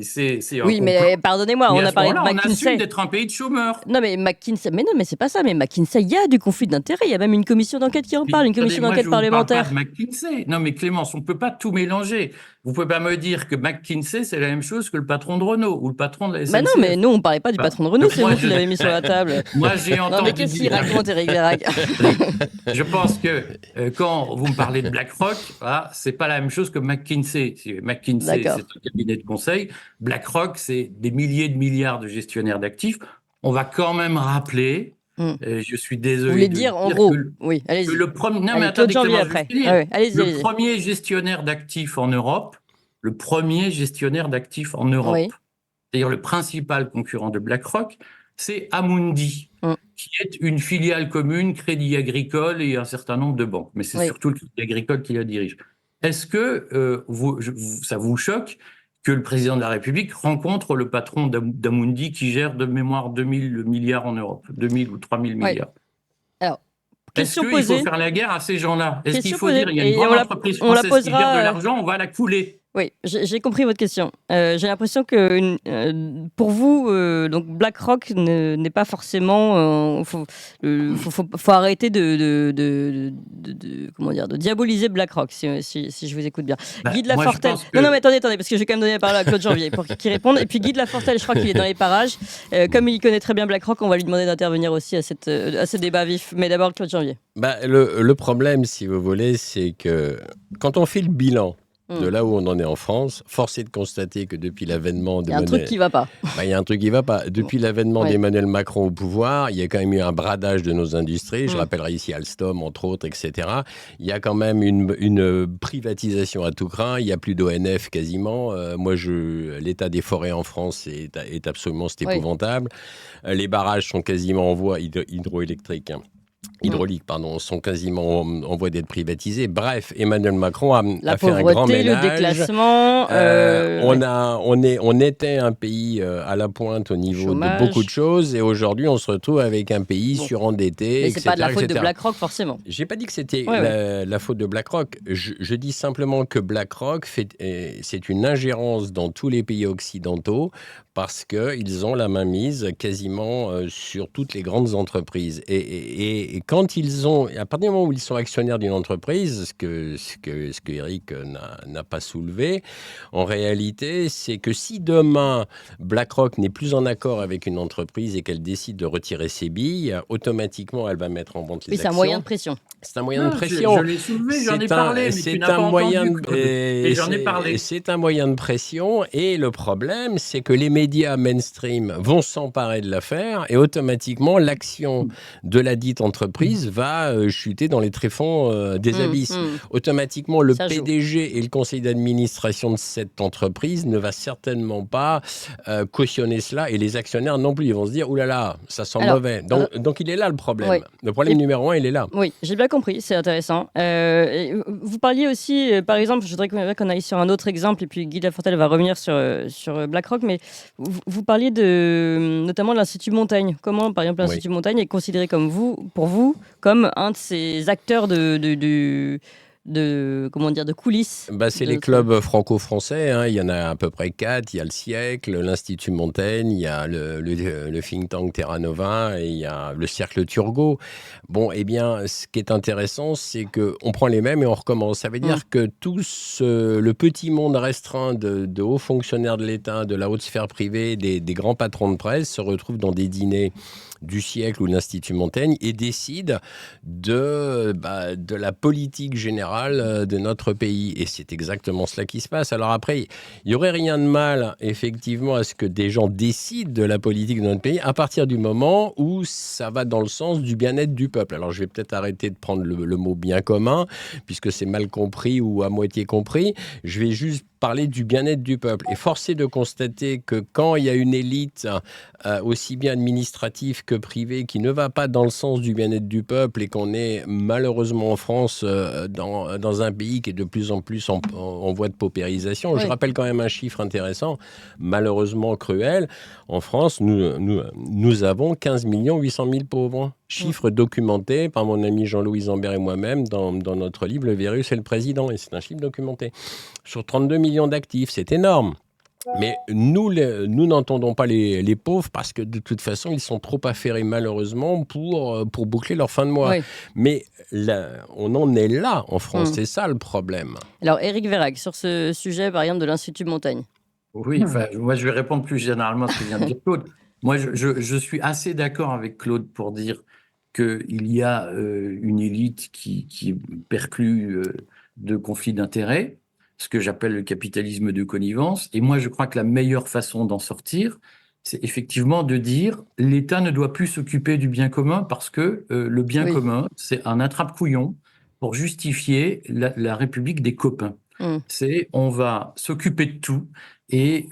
c'est un complot. Mais pardonnez-moi, on a parlé de McKinsey. On assume d'être un pays de chômeurs. Non, mais McKinsey, mais non, mais c'est pas ça. Mais McKinsey, il y a du conflit d'intérêts. Il y a même une commission d'enquête qui en parle, une commission d'enquête parlementaire. Parle pas de McKinsey. Non, mais Clémence, on peut pas tout mélanger. Vous pouvez pas me dire que McKinsey, c'est la même chose que le patron de Renault ou le patron de la SNCF. Bah non, mais nous, on parlait pas du patron de Renault, c'est vous qui l'avez mis sur la table. Moi, j'ai entendu. Non, mais qu'est-ce qu'il raconte, Éric Vérac? Je pense que quand vous me parlez de BlackRock, c'est pas la même chose que McKinsey. McKinsey, c'est un cabinet de conseil. BlackRock, c'est des milliers de milliards de gestionnaires d'actifs. On va quand même rappeler Je suis Vous désolé voulez de dire, en dire gros, que oui, allez-y. le premier, non, mais Allez, Claude attendez, Janvier Clément, je vais après. finir. Ah ouais, allez-y, Le allez-y. premier gestionnaire d'actifs en Europe, le premier gestionnaire d'actifs en Europe, Oui. c'est-à-dire le principal concurrent de BlackRock, c'est Amundi, qui est une filiale commune, Crédit Agricole et un certain nombre de banques. Mais c'est Oui. surtout le Crédit Agricole qui la dirige. Est-ce que ça vous choque que le président de la République rencontre le patron d'Amundi qui gère de mémoire 2000 milliards en Europe, 2000 ou 3000 Ouais. milliards? Alors, Est-ce question qu'il faut posée. faire la guerre à ces gens-là? Est-ce qu'il Question faut dire, posée. il y a une Et grande entreprise on la française qui gère de posera. l'argent, on va la couler? Oui, j'ai compris votre question. J'ai l'impression que pour vous, donc BlackRock n'est pas forcément. Faut arrêter comment dire, de diaboliser BlackRock, si je vous écoute bien. Bah, Guy de moi, je Lafortelle. pense que- Non, mais attendez, parce que je vais quand même donner la parole à Claude Janvier pour qu'il réponde. Et puis Guy de Lafortelle, je crois qu'il est dans les parages. Comme il connaît très bien BlackRock, on va lui demander d'intervenir aussi à ce débat vif. Mais d'abord, Claude Janvier. Le problème, si vous voulez, c'est que quand on fait le bilan de là où on en est en France, force est de constater que depuis l'avènement Il y a un truc qui va pas. il y a un truc qui va pas. Depuis l'avènement d'Emmanuel Macron au pouvoir, il y a quand même eu un bradage de nos industries. Je rappellerai ici Alstom, entre autres, etc. Il y a quand même une privatisation à tout crin. Il n'y a plus d'ONF quasiment. L'état des forêts en France est absolument épouvantable. Les barrages sont quasiment en voie hydroélectrique. Hydrauliques, sont quasiment en voie d'être privatisés. Bref, Emmanuel Macron a fait un grand ménage. Le déclassement. On était un pays à la pointe au niveau de beaucoup de choses, et aujourd'hui, on se retrouve avec un pays surendetté. Mais c'est pas de la faute de BlackRock, forcément. J'ai pas dit que c'était la faute de BlackRock. Je dis simplement que BlackRock, c'est une ingérence dans tous les pays occidentaux parce qu'ils ont la main mise quasiment sur toutes les grandes entreprises. Et quand à partir du moment où ils sont actionnaires d'une entreprise, ce que Eric n'a pas soulevé, en réalité, c'est que si demain BlackRock n'est plus en accord avec une entreprise et qu'elle décide de retirer ses billes, automatiquement elle va mettre en vente les actions. C'est un moyen de pression. C'est un moyen de pression. Je l'ai soulevé, j'en ai parlé, mais tu n'as pas entendu, Claude. Et j'en ai parlé. C'est un moyen de pression, et le problème, c'est que les médias mainstream vont s'emparer de l'affaire, et automatiquement, l'action de la dite entreprise va chuter dans les tréfonds des abysses. Automatiquement, le PDG et le conseil d'administration de cette entreprise ne va certainement pas cautionner cela, et les actionnaires non plus. Ils vont se dire, oulala, ça sent mauvais. Donc il est là le problème. Oui. Le problème numéro un, il est là. Oui, j'ai bien compris, c'est intéressant. Vous parliez aussi, par exemple, je voudrais qu'on aille sur un autre exemple, et puis Guy de Lafortelle va revenir sur BlackRock, mais vous parliez notamment de l'Institut Montaigne. Comment, par exemple, l'Institut Montaigne est considéré pour vous comme un de ces acteurs de coulisses? C'est les clubs franco-français, il y en a à peu près 4. Il y a le Siècle, l'Institut Montaigne, il y a le think tank Terra Nova, et il y a le Cercle Turgot. Ce qui est intéressant, c'est qu'on prend les mêmes et on recommence. Ça veut dire que le petit monde restreint de hauts fonctionnaires de l'État, de la haute sphère privée, des grands patrons de presse se retrouvent dans des dîners du Siècle ou de l'Institut Montaigne et décident de la politique générale de notre pays. Et c'est exactement cela qui se passe. Alors après, il n'y aurait rien de mal, effectivement, à ce que des gens décident de la politique de notre pays à partir du moment où ça va dans le sens du bien-être du peuple. Alors je vais peut-être arrêter de prendre le mot bien commun, puisque c'est mal compris ou à moitié compris. Je vais juste parler du bien-être du peuple. Et force est de constater que quand il y a une élite, aussi bien administrative que privée, qui ne va pas dans le sens du bien-être du peuple, et qu'on est malheureusement en France dans un pays qui est de plus en plus en voie de paupérisation. Je rappelle quand même un chiffre intéressant, malheureusement cruel. En France, nous avons 15 800 000 pauvres. Chiffre documenté par mon ami Jean-Louis Zambert et moi-même dans notre livre « Le virus et le président ». Et c'est un chiffre documenté. Sur 32 millions d'actifs, c'est énorme. Mais nous n'entendons pas les pauvres parce que de toute façon, ils sont trop affairés malheureusement pour boucler leur fin de mois. Oui. Mais là, on en est là en France, c'est ça le problème. Alors Éric Vérac, sur ce sujet par exemple de l'Institut Montaigne. Oui, moi je vais répondre plus généralement à ce que vient de dire Claude. Moi je suis assez d'accord avec Claude pour dire qu'il y a une élite qui perclue de conflits d'intérêts, ce que j'appelle le capitalisme de connivence. Et moi, je crois que la meilleure façon d'en sortir, c'est effectivement de dire l'État ne doit plus s'occuper du bien commun parce que le bien Oui. commun, c'est un attrape-couillon pour justifier la République des copains. C'est on va s'occuper de tout et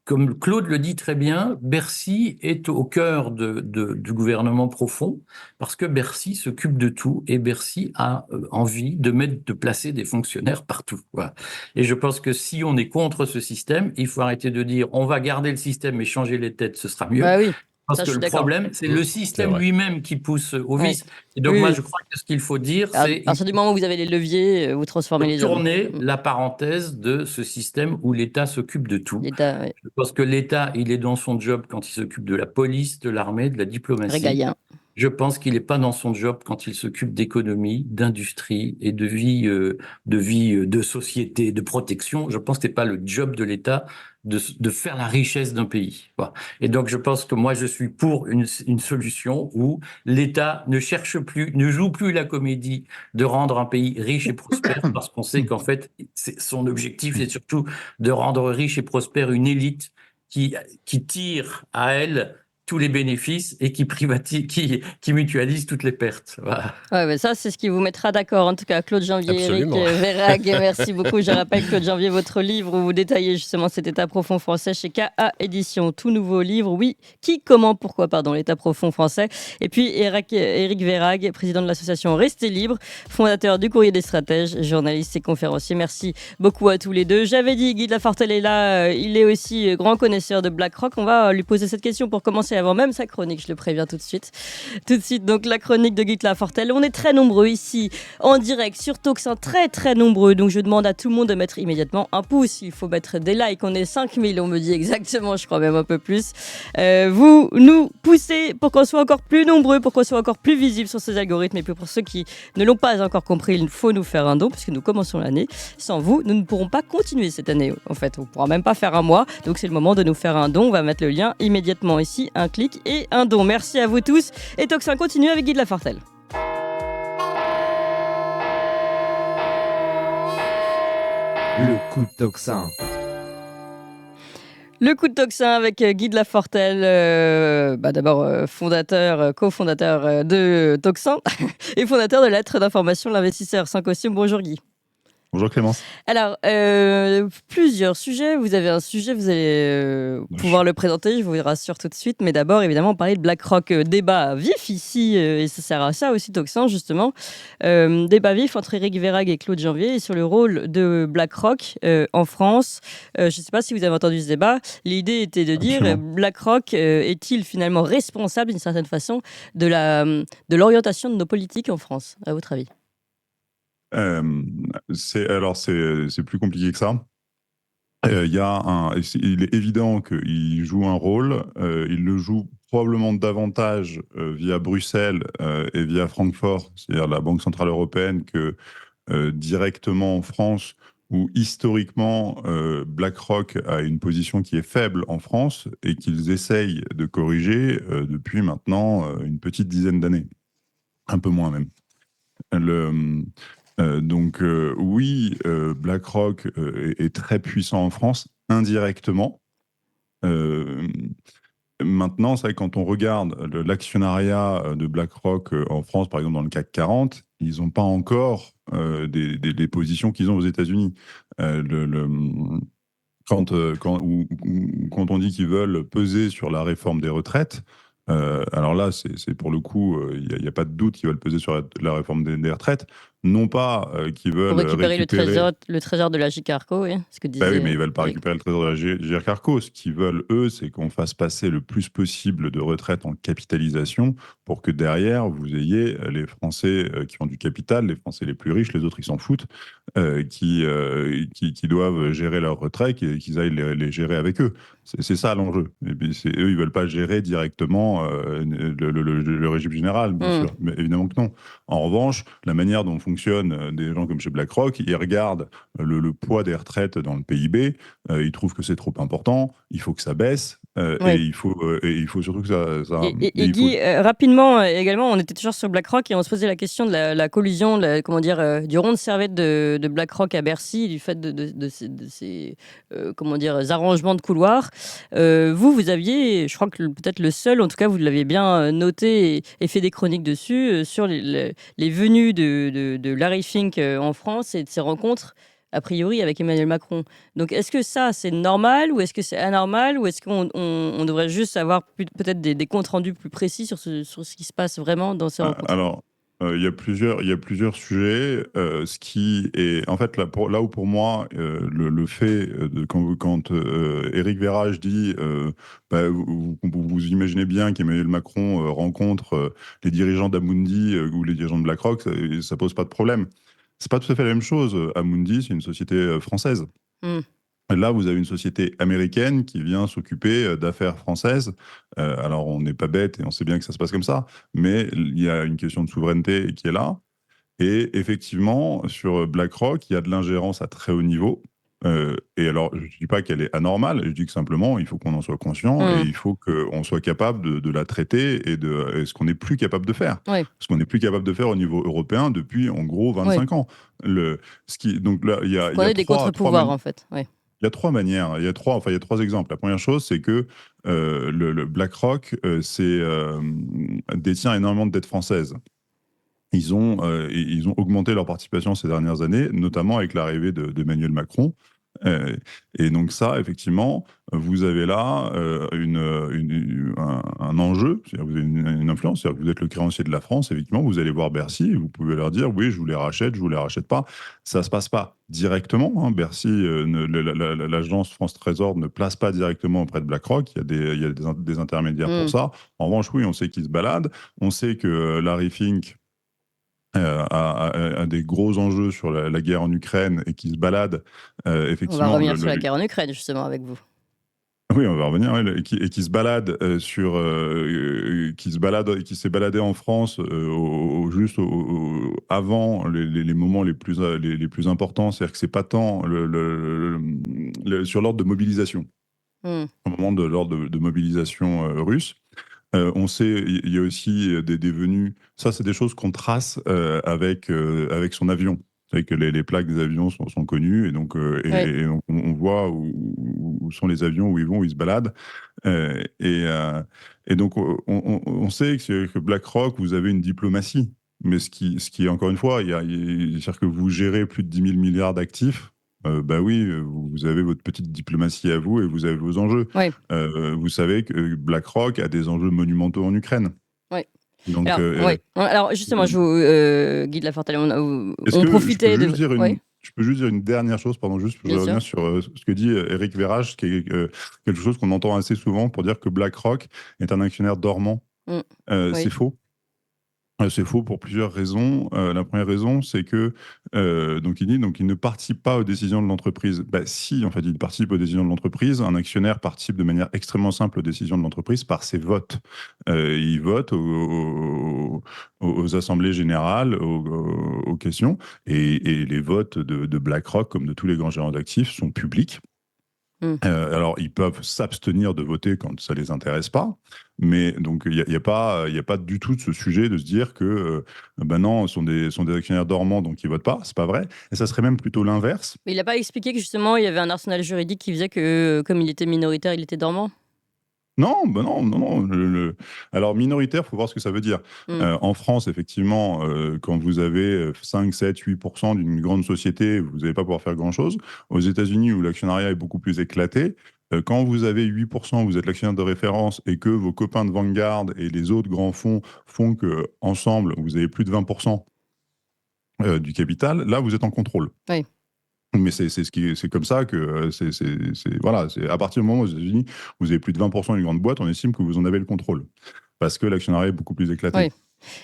comme Claude le dit très bien, Bercy est au cœur du gouvernement profond parce que Bercy s'occupe de tout et Bercy a envie de placer des fonctionnaires partout. Voilà. Et je pense que si on est contre ce système, il faut arrêter de dire on va garder le système et changer les têtes, ce sera mieux. Bah oui, Parce ça, que je suis le d'accord. problème, c'est le C'est système vrai. lui-même qui pousse au Ouais. vice. Et donc Oui, moi, oui. je crois que ce qu'il faut dire, À c'est partir du moment où vous avez les leviers, vous transformez les hommes. tourner la parenthèse de ce système où l'État s'occupe de tout. L'État, ouais, Je pense que l'État, il est dans son job quand il s'occupe de la police, de l'armée, de la diplomatie. régalien. Je pense qu'il n'est pas dans son job quand il s'occupe d'économie, d'industrie et de vie, de société, de protection. Je pense que ce n'est pas le job de l'État de faire la richesse d'un pays. Voilà. Et donc, je pense que moi, je suis pour une solution où l'État ne cherche plus, ne joue plus la comédie de rendre un pays riche et prospère, parce qu'on sait qu'en fait, son objectif, c'est surtout de rendre riche et prospère une élite qui tire à elle tous les bénéfices et qui privatise, qui mutualise toutes les pertes. Voilà. Ouais, mais ça, c'est ce qui vous mettra d'accord. En tout cas, Claude Janvier, Absolument. Éric Vérag, merci beaucoup. Je rappelle, Claude Janvier, votre livre où vous détaillez justement cet état profond français chez KA Édition. Tout nouveau livre, oui. Qui, comment, pourquoi, pardon, l'état profond français. Et puis, Éric Vérag, président de l'association Restez Libre, fondateur du Courrier des Stratèges, journaliste et conférencier. Merci beaucoup à tous les deux. J'avais dit, Guy de Lafortelle est là. Il est aussi grand connaisseur de BlackRock. On va lui poser cette question pour commencer avant même sa chronique, je le préviens tout de suite. Tout de suite, donc la chronique de Guy de Lafortelle. On est très nombreux ici, en direct, sur Toxin, très très nombreux. Donc je demande à tout le monde de mettre immédiatement un pouce. Il faut mettre des likes. On est 5000, on me dit exactement, je crois même un peu plus. Vous nous poussez pour qu'on soit encore plus nombreux, pour qu'on soit encore plus visible sur ces algorithmes. Et puis pour ceux qui ne l'ont pas encore compris, il faut nous faire un don, puisque nous commençons l'année. Sans vous, nous ne pourrons pas continuer cette année. En fait, on ne pourra même pas faire un mois. Donc c'est le moment de nous faire un don. On va mettre le lien immédiatement ici. Un clic et un don. Merci à vous tous. Et Toxin continue avec Guy de Lafortelle. Le coup de Toxin. Le coup de Toxin avec Guy de Lafortelle, d'abord cofondateur de Toxin et fondateur de Lettres d'information de l'investisseur sans costume. Bonjour Guy. Bonjour Clémence. Alors, plusieurs sujets. Vous avez un sujet, vous allez pouvoir le présenter, je vous rassure tout de suite. Mais d'abord, évidemment, on parlait de BlackRock. Débat vif ici, et ça sert à ça aussi, Toxin, justement. Débat vif entre Éric Vérag et Claude Janvier sur le rôle de BlackRock en France. Je ne sais pas si vous avez entendu ce débat. L'idée était de dire, BlackRock est-il finalement responsable, d'une certaine façon, de l'orientation de nos politiques en France, à votre avis ? C'est plus compliqué que ça. Il est évident qu'il joue un rôle. Il le joue probablement davantage via Bruxelles et via Francfort, c'est-à-dire la Banque Centrale Européenne, que directement en France, où historiquement BlackRock a une position qui est faible en France et qu'ils essayent de corriger depuis maintenant une petite dizaine d'années. Un peu moins même. Oui, BlackRock est très puissant en France, indirectement. Maintenant, c'est vrai que quand on regarde l'actionnariat de BlackRock en France, par exemple dans le CAC 40, ils n'ont pas encore des positions qu'ils ont aux États-Unis. Quand on dit qu'ils veulent peser sur la réforme des retraites, alors là, c'est pour le coup, il n'y a pas de doute qu'ils veulent peser sur la réforme des retraites. Non pas qu'ils veulent pour récupérer le trésor de la Gicarco, oui, ce que disait. Oui, mais ils ne veulent pas récupérer le trésor de la Gicarco. Ce qu'ils veulent, eux, c'est qu'on fasse passer le plus possible de retraites en capitalisation pour que derrière, vous ayez les Français qui ont du capital, les Français les plus riches, les autres, ils s'en foutent, qui doivent gérer leur retraite et qu'ils aillent les gérer avec eux. C'est ça l'enjeu. Eux, ils ne veulent pas gérer directement le régime général, bien sûr. Mais évidemment que non. En revanche, la manière dont fonctionnent des gens comme chez BlackRock, ils regardent le poids des retraites dans le PIB, ils trouvent que c'est trop important, il faut que ça baisse, Ouais. Et il faut surtout que ça Et Guy, rapidement également, on était toujours sur BlackRock et on se posait la question de la collusion, comment dire, du rond de serviette de BlackRock à Bercy, du fait de ces comment dire, arrangements de couloirs. Vous aviez, je crois que peut-être le seul, en tout cas, vous l'aviez bien noté et fait des chroniques dessus, sur les venues de Larry Fink en France et de ses rencontres a priori avec Emmanuel Macron. Donc, est-ce que ça, c'est normal ou est-ce que c'est anormal ou est-ce qu'on devrait juste avoir peut-être des comptes rendus plus précis sur ce qui se passe vraiment dans ces rencontres? Alors, il y a plusieurs sujets. Ce qui est, en fait, là où pour moi, le fait quand Éric Verrage dit, bah, vous imaginez bien qu'Emmanuel Macron rencontre les dirigeants d'Amundi ou les dirigeants de BlackRock, ça pose pas de problème. C'est pas tout à fait la même chose. Amundi, c'est une société française. Hmm. Là, vous avez une société américaine qui vient s'occuper d'affaires françaises. Alors, on n'est pas bête et on sait bien que ça se passe comme ça, mais il y a une question de souveraineté qui est là. Et effectivement, sur BlackRock, il y a de l'ingérence à très haut niveau. Et alors, je ne dis pas qu'elle est anormale, je dis que simplement, il faut qu'on en soit conscient et il faut qu'on soit capable de la traiter et ce qu'on n'est plus capable de faire. Ouais. Ce qu'on n'est plus capable de faire au niveau européen depuis, en gros, 25 ans. Donc là, il y a Qu'on ait des contre-pouvoirs, en fait. Ouais. il y a trois manières, il y a trois exemples. La première chose, c'est que le BlackRock détient énormément de dettes françaises. Ils ont augmenté leur participation ces dernières années, notamment avec l'arrivée d'Emmanuel Macron. Et donc ça, effectivement, vous avez là un enjeu, c'est-à-dire vous avez une influence, c'est-à-dire que vous êtes le créancier de la France, effectivement, vous allez voir Bercy, et vous pouvez leur dire, oui, je vous les rachète pas. Ça ne se passe pas directement. Hein. Bercy, l'agence France Trésor ne place pas directement auprès de BlackRock, il y a des intermédiaires pour ça. En revanche, oui, on sait qu'ils se baladent, on sait que Larry Fink a des gros enjeux sur la guerre en Ukraine et qui se balade effectivement. On va revenir sur la guerre en Ukraine, justement, avec vous. Oui, on va revenir, et qui se balade qui s'est baladé en France juste avant les moments les plus importants, c'est-à-dire que c'est pas tant sur l'ordre de mobilisation, au moment de l'ordre de mobilisation russe. On sait, il y a aussi des venues. Ça, c'est des choses qu'on trace avec son avion. Vous savez que les plaques des avions sont connues et donc, et donc on voit où sont les avions, où ils vont, où ils se baladent. Et donc on sait que BlackRock, vous avez une diplomatie. Mais ce qui est encore une fois, c'est-à-dire que vous gérez plus de 10 000 milliards d'actifs. Bah oui, vous avez votre petite diplomatie à vous et vous avez vos enjeux. Ouais. Vous savez que BlackRock a des enjeux monumentaux en Ukraine. Ouais. Donc, alors justement, Guy de Lafortelle, on profitait de... Je peux juste dire une dernière chose, pardon, juste pour revenir sur ce que dit Éric Verrage, qui est quelque chose qu'on entend assez souvent pour dire que BlackRock est un actionnaire dormant. C'est faux. C'est faux pour plusieurs raisons. La première raison, c'est que il ne participe pas aux décisions de l'entreprise. Bah, si, en fait, il participe aux décisions de l'entreprise. Un actionnaire participe de manière extrêmement simple aux décisions de l'entreprise par ses votes. Il vote aux assemblées générales, aux questions, et les votes de BlackRock, comme de tous les grands gérants d'actifs, sont publics. Alors, ils peuvent s'abstenir de voter quand ça les intéresse pas, mais donc il y a pas du tout de ce sujet de se dire que non, sont des actionnaires dormants donc ils votent pas. C'est pas vrai. Et ça serait même plutôt l'inverse. Mais il n'a pas expliqué que justement il y avait un arsenal juridique qui faisait que comme il était minoritaire, il était dormant. Non, non. Alors, minoritaire, il faut voir ce que ça veut dire. En France, effectivement, quand vous avez 5, 7, 8% d'une grande société, vous n'allez pas pouvoir faire grand-chose. Aux États-Unis, où l'actionnariat est beaucoup plus éclaté, quand vous avez 8%, vous êtes l'actionnaire de référence et que vos copains de Vanguard et les autres grands fonds font qu'ensemble, vous avez plus de 20% du capital, là, vous êtes en contrôle. Oui. Mais c'est comme ça que voilà, c'est à partir du moment où aux États-Unis, vous avez plus de 20% d'une grande boîte, on estime que vous en avez le contrôle. Parce que l'actionnariat est beaucoup plus éclaté. Oui.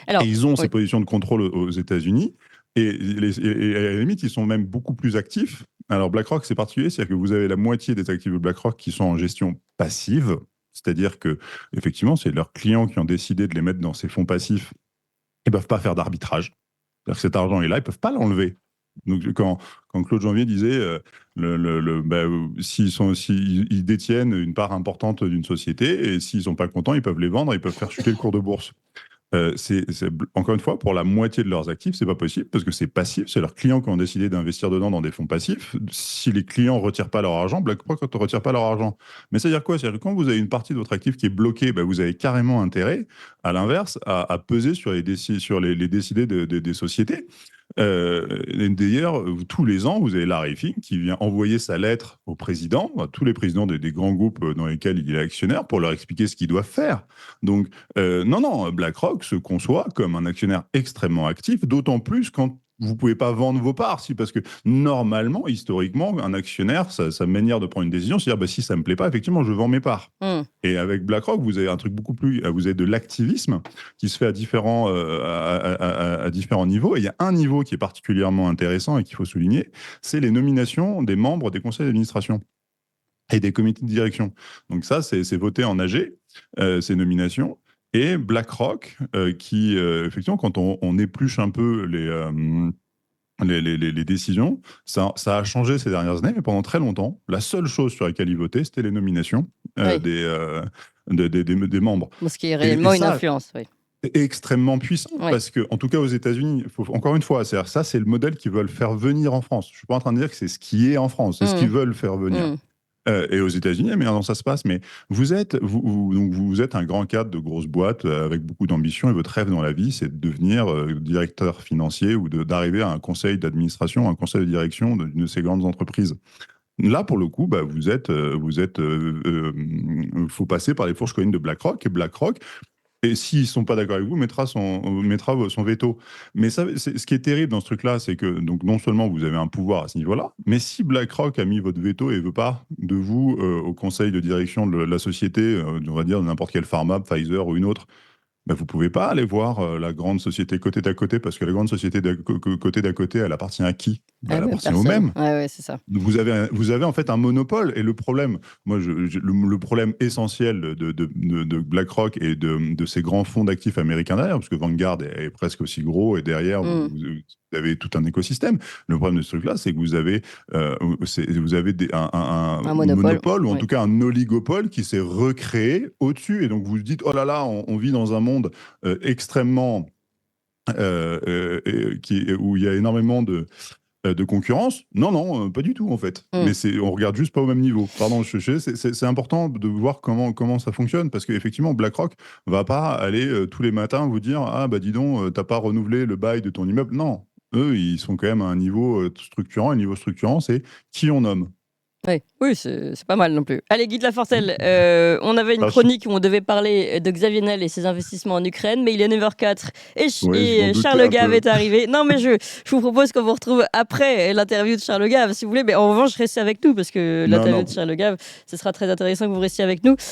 Alors, et ils ont ces positions de contrôle aux États-Unis. Et à la limite, ils sont même beaucoup plus actifs. Alors, BlackRock, c'est particulier, c'est-à-dire que vous avez la moitié des actifs de BlackRock qui sont en gestion passive. C'est-à-dire que, effectivement, c'est leurs clients qui ont décidé de les mettre dans ces fonds passifs. Ils ne peuvent pas faire d'arbitrage. C'est-à-dire que cet argent est là, ils ne peuvent pas l'enlever. Donc, quand Claude Janvier disait s'ils détiennent une part importante d'une société et s'ils sont pas contents, ils peuvent les vendre, ils peuvent faire chuter le cours de bourse. Encore une fois, pour la moitié de leurs actifs, c'est pas possible parce que c'est passif. C'est leurs clients qui ont décidé d'investir dedans dans des fonds passifs. Si les clients retirent pas leur argent, BlackRock ne retire pas leur argent. Mais c'est-à-dire quoi? C'est-à-dire que quand vous avez une partie de votre actif qui est bloquée, vous avez carrément intérêt, à l'inverse, à peser sur les décidés des sociétés. Et d'ailleurs, tous les ans, vous avez Larry Fink qui vient envoyer sa lettre au président, à tous les présidents des grands groupes dans lesquels il est actionnaire, pour leur expliquer ce qu'ils doivent faire. Donc, non, BlackRock se conçoit comme un actionnaire extrêmement actif, d'autant plus quand vous pouvez pas vendre vos parts, parce que normalement, historiquement, un actionnaire, sa manière de prendre une décision, c'est dire si ça me plaît pas, effectivement, je vends mes parts. Et avec BlackRock, vous avez un truc beaucoup plus, vous avez de l'activisme qui se fait à différents niveaux. Et il y a un niveau qui est particulièrement intéressant et qu'il faut souligner, c'est les nominations des membres des conseils d'administration et des comités de direction. Donc ça, c'est voté en AG, ces nominations. Et BlackRock, qui, effectivement, quand on épluche un peu les décisions, ça a changé ces dernières années, mais pendant très longtemps, la seule chose sur laquelle ils votaient, c'était les nominations des membres. Ce qui est réellement une influence, oui. Extrêmement puissant, parce que, en tout cas aux États-Unis, encore une fois, ça c'est le modèle qu'ils veulent faire venir en France. Je suis pas en train de dire que c'est ce qui est en France, c'est ce qu'ils veulent faire venir. Et aux États-Unis, mais non, ça se passe. Mais vous êtes un grand cadre de grosse boîte avec beaucoup d'ambition, et votre rêve dans la vie, c'est de devenir directeur financier ou d'arriver à un conseil d'administration, un conseil de direction d'une de ces grandes entreprises. Là, pour le coup, faut passer par les fourches collines de BlackRock, et BlackRock, et s'ils ne sont pas d'accord avec vous, mettra son veto. Mais ce qui est terrible dans ce truc-là, c'est que donc, non seulement vous avez un pouvoir à ce niveau-là, mais si BlackRock a mis votre veto et ne veut pas de vous au conseil de direction de la société, on va dire de n'importe quelle pharma, Pfizer ou une autre, vous ne pouvez pas aller voir la grande société côté d'à côté, parce que la grande société côté d'à côté, elle appartient à qui? Elle appartient aux mêmes. Ouais, c'est ça. Donc vous avez en fait un monopole, et le problème, le problème essentiel de BlackRock et de ces grands fonds d'actifs américains derrière, parce que Vanguard est presque aussi gros, et derrière vous avez tout un écosystème. Le problème de ce truc-là, c'est que vous avez un monopole, ou en tout cas un oligopole qui s'est recréé au-dessus, et donc vous vous dites oh là là, on vit dans un monde extrêmement où il y a énormément de concurrence. Non, pas du tout en fait. Mais on regarde juste pas au même niveau. Pardon, c'est important de voir comment ça fonctionne, parce qu'effectivement, BlackRock va pas aller tous les matins vous dire ah dis donc, t'as pas renouvelé le bail de ton immeuble. Non, eux, ils sont quand même à un niveau structurant. Et le niveau structurant, c'est qui on nomme. Oui, c'est pas mal non plus. Allez, Guy de Lafortelle, on avait une chronique où on devait parler de Xavier Niel et ses investissements en Ukraine, mais il est 9h04 et Charles Gave est arrivé. Non, mais je vous propose qu'on vous retrouve après l'interview de Charles Gave, si vous voulez. Mais en revanche, restez avec nous, parce que l'interview de Charles Gave, ce sera très intéressant que vous restiez avec nous.